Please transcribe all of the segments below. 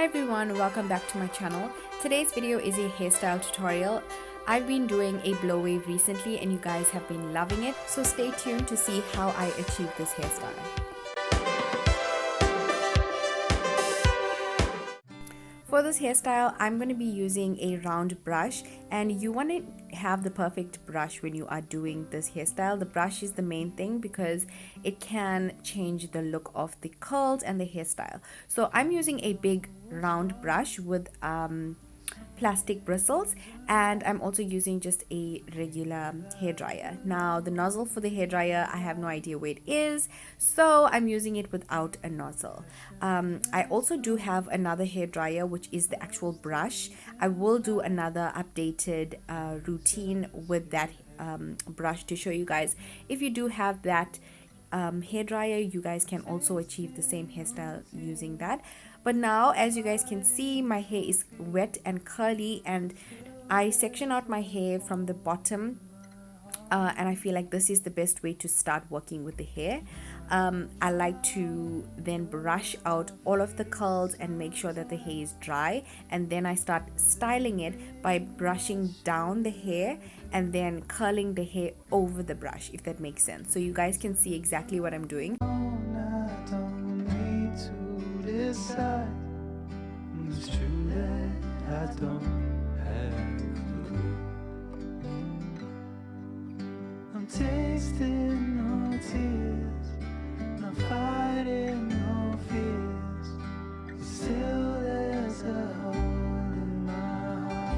Hi everyone, welcome back to my channel. Today's video is a hairstyle tutorial. I've been doing a blow wave recently and you guys have been loving it, so stay tuned to see how I achieve this hairstyle. For this hairstyle, I'm going to be using a round brush, and you want to have the perfect brush when you are doing this hairstyle. The brush is the main thing because it can change the look of the curls and the hairstyle. So I'm using a big round brush with plastic bristles, and I'm also using just a regular hairdryer. Now the nozzle for the hairdryer, I have no idea where it is, so I'm using it without a nozzle. I also do have another hairdryer, which is the actual brush. I will do another updated routine with that brush to show you guys. If you do have that hairdryer, you guys can also achieve the same hairstyle using that. But now, as you guys can see, my hair is wet and curly, and I section out my hair from the bottom, and I feel like this is the best way to start working with the hair. I like to then brush out all of the curls and make sure that the hair is dry, and then I start styling it by brushing down the hair and then curling the hair over the brush, if that makes sense. So you guys can see exactly what I'm doing. It's true that I don't have a clue. I'm tasting no tears, not fighting no fears. Still there's a hole in my heart.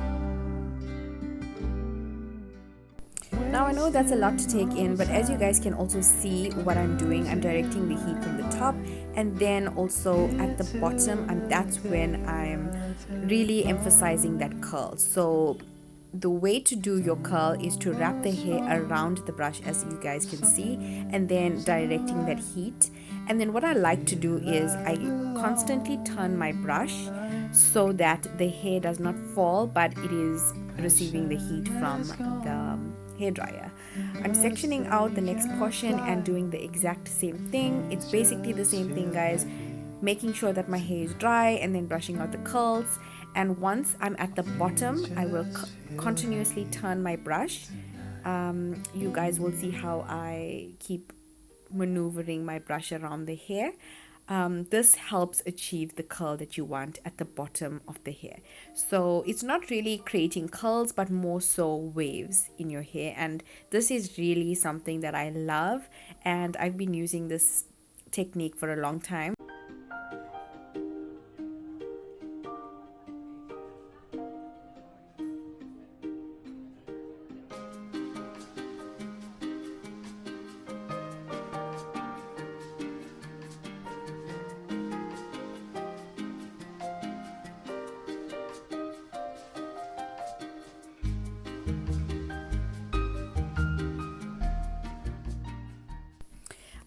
Now I know that's a lot to take in, but as you guys can also see what I'm doing, I'm directing the heat from the top, and then also at the bottom, that's when I'm really emphasizing that curl. So the way to do your curl is to wrap the hair around the brush, as you guys can see, and then directing that heat. And then what I like to do is I constantly turn my brush so that the hair does not fall, but it is receiving the heat from the hairdryer. I'm sectioning out the next portion and doing the exact same thing. It's basically the same thing, guys, making sure that my hair is dry and then brushing out the curls. And once I'm at the bottom, I will continuously turn my brush. You guys will see how I keep maneuvering my brush around the hair. This helps achieve the curl that you want at the bottom of the hair. So it's not really creating curls, but more so waves in your hair, and this is really something that I love, and I've been using this technique for a long time.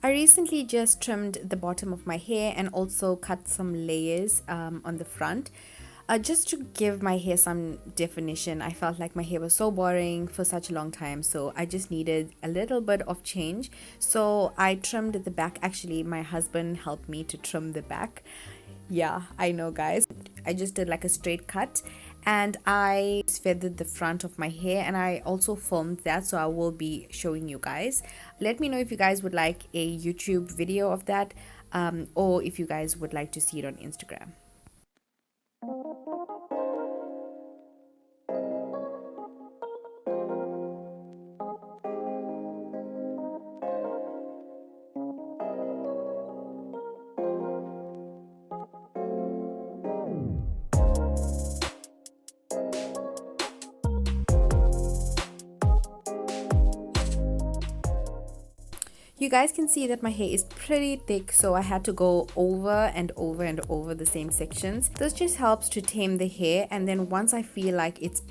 I recently just trimmed the bottom of my hair and also cut some layers on the front, just to give my hair some definition. I felt like my hair was so boring for such a long time, so I just needed a little bit of change. So I trimmed the back. Actually, my husband helped me to trim the back. Yeah, I know, guys. I just did like a straight cut, and I feathered the front of my hair, and I also filmed that, so I will be showing you guys. Let me know if you guys would like a YouTube video of that, or if you guys would like to see it on Instagram. You guys can see that my hair is pretty thick, so I had to go over and over and over the same sections. This just helps to tame the hair, and then once I feel like it's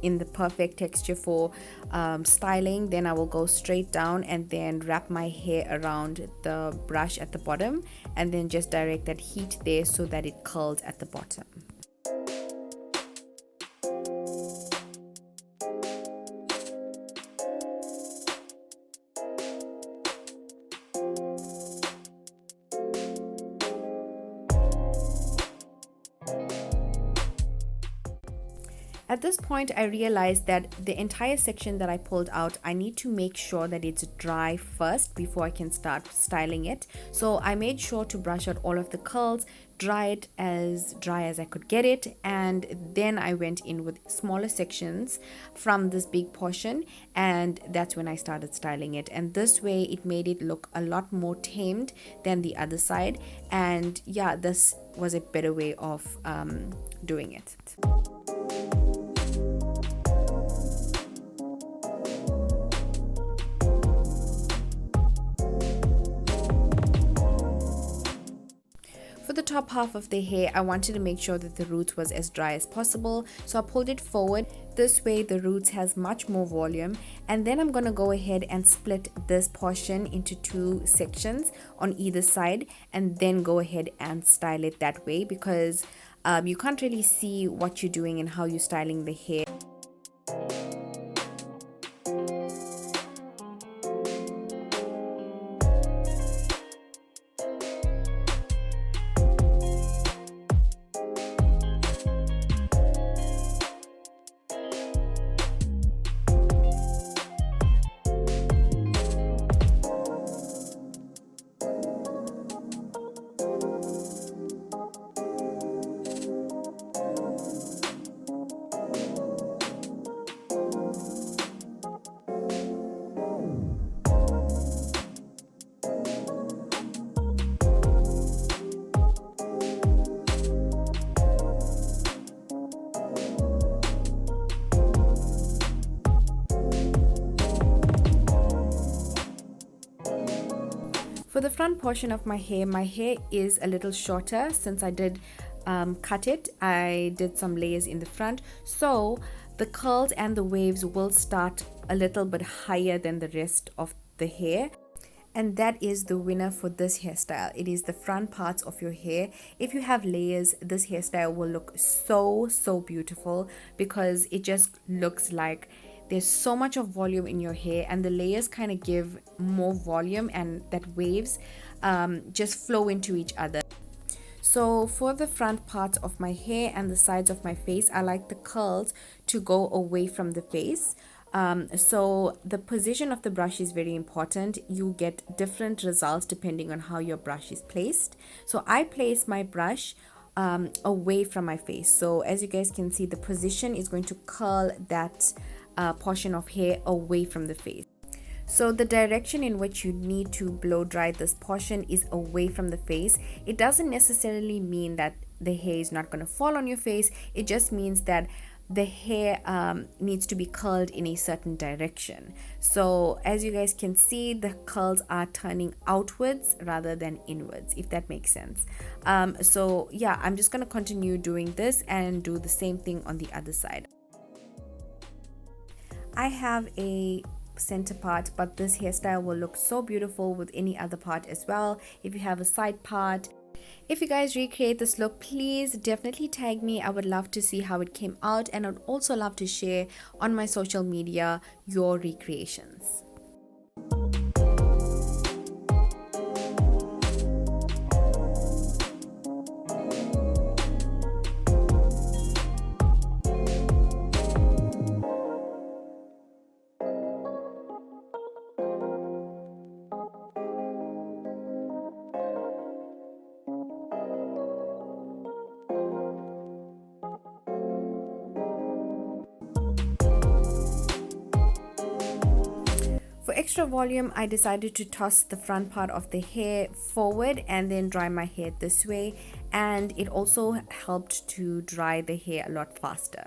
in the perfect texture for styling, then I will go straight down and then wrap my hair around the brush at the bottom, and then just direct that heat there so that it curls at the bottom. At this point, I realized that the entire section that I pulled out, I need to make sure that it's dry first before I can start styling it. So I made sure to brush out all of the curls, dry it as dry as I could get it, and then I went in with smaller sections from this big portion, and that's when I started styling it. And this way it made it look a lot more tamed than the other side, and yeah, this was a better way of doing it. For the top half of the hair, I wanted to make sure that the roots was as dry as possible, so I pulled it forward. This way the roots has much more volume, and then I'm going to go ahead and split this portion into two sections on either side, and then go ahead and style it that way, because you can't really see what you're doing and how you're styling the hair. For the front portion of my hair is a little shorter since I did cut it. I did some layers in the front, so the curls and the waves will start a little bit higher than the rest of the hair. And that is the winner for this hairstyle. It is the front parts of your hair. If you have layers, this hairstyle will look so beautiful, because it just looks like there's so much of volume in your hair, and the layers kind of give more volume, and that waves just flow into each other. So for the front parts of my hair and the sides of my face, I like the curls to go away from the face. So the position of the brush is very important. You get different results depending on how your brush is placed. So I place my brush away from my face. So as you guys can see, the position is going to curl that portion of hair away from the face. So the direction in which you need to blow dry this portion is away from the face. It doesn't necessarily mean that the hair is not going to fall on your face. It just means that the hair needs to be curled in a certain direction. So as you guys can see, the curls are turning outwards rather than inwards, if that makes sense. So yeah, I'm just going to continue doing this and do the same thing on the other side. I have a center part, but this hairstyle will look so beautiful with any other part as well. If you have a side part, if you guys recreate this look, please definitely tag me. I would love to see how it came out, and I'd also love to share on my social media your recreations. For extra volume, I decided to toss the front part of the hair forward and then dry my hair this way, and it also helped to dry the hair a lot faster.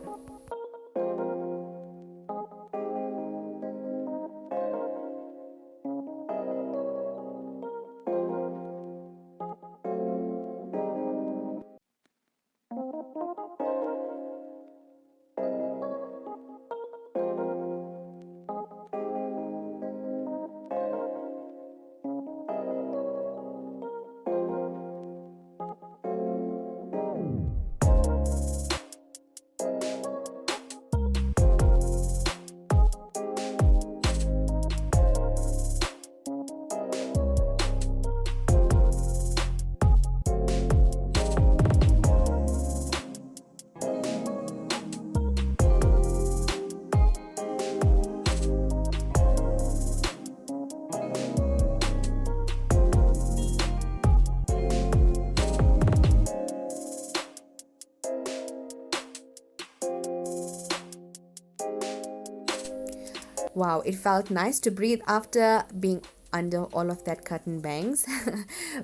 Wow, it felt nice to breathe after being under all of that curtain bangs.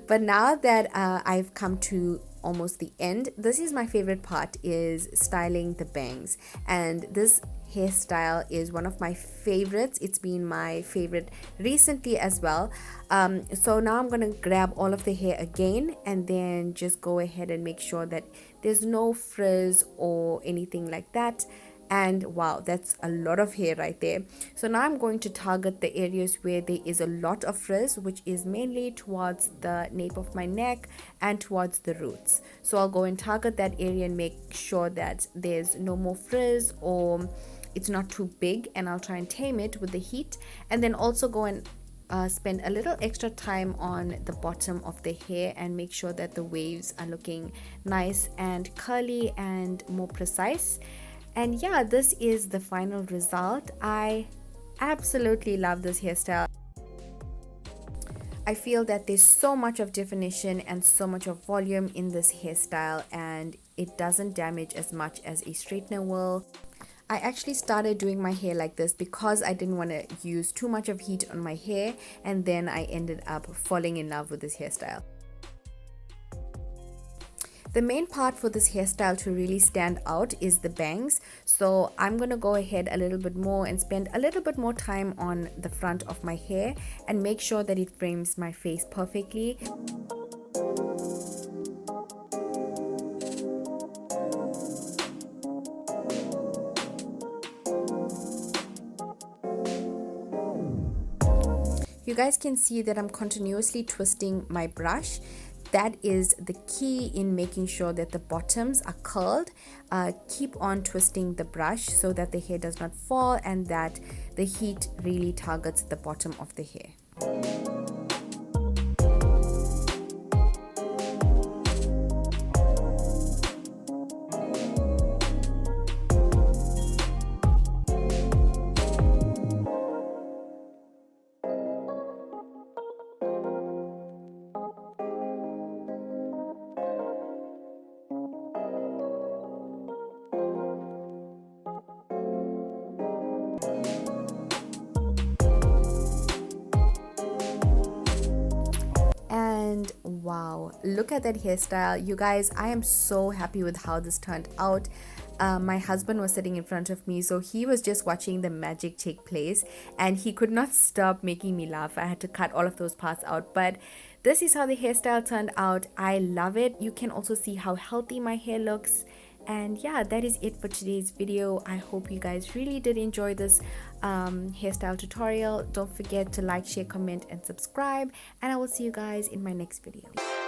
But now that I've come to almost the end, this is my favorite part, is styling the bangs. And this hairstyle is one of my favorites. It's been my favorite recently as well. So now I'm gonna grab all of the hair again and then just go ahead and make sure that there's no frizz or anything like that. And wow, that's a lot of hair right there. So now I'm going to target the areas where there is a lot of frizz, which is mainly towards the nape of my neck and towards the roots. So I'll go and target that area and make sure that there's no more frizz or it's not too big, and I'll try and tame it with the heat. And then also go and spend a little extra time on the bottom of the hair and make sure that the waves are looking nice and curly and more precise. And yeah, this is the final result. I absolutely love this hairstyle. I feel that there's so much of definition and so much of volume in this hairstyle, and it doesn't damage as much as a straightener will. I actually started doing my hair like this because I didn't want to use too much of heat on my hair, and then I ended up falling in love with this hairstyle. The main part for this hairstyle to really stand out is the bangs. So I'm going to go ahead a little bit more and spend a little bit more time on the front of my hair and make sure that it frames my face perfectly. You guys can see that I'm continuously twisting my brush. That is the key in making sure that the bottoms are curled. Keep on twisting the brush so that the hair does not fall and that the heat really targets the bottom of the hair. And wow, look at that hairstyle. You guys, I am so happy with how this turned out. My husband was sitting in front of me, so he was just watching the magic take place and he could not stop making me laugh. I had to cut all of those parts out, but this is how the hairstyle turned out. I love it. You can also see how healthy my hair looks. And yeah, that is it for today's video. I hope you guys really did enjoy this hairstyle tutorial. Don't forget to like, share, comment, and subscribe, and I will see you guys in my next video.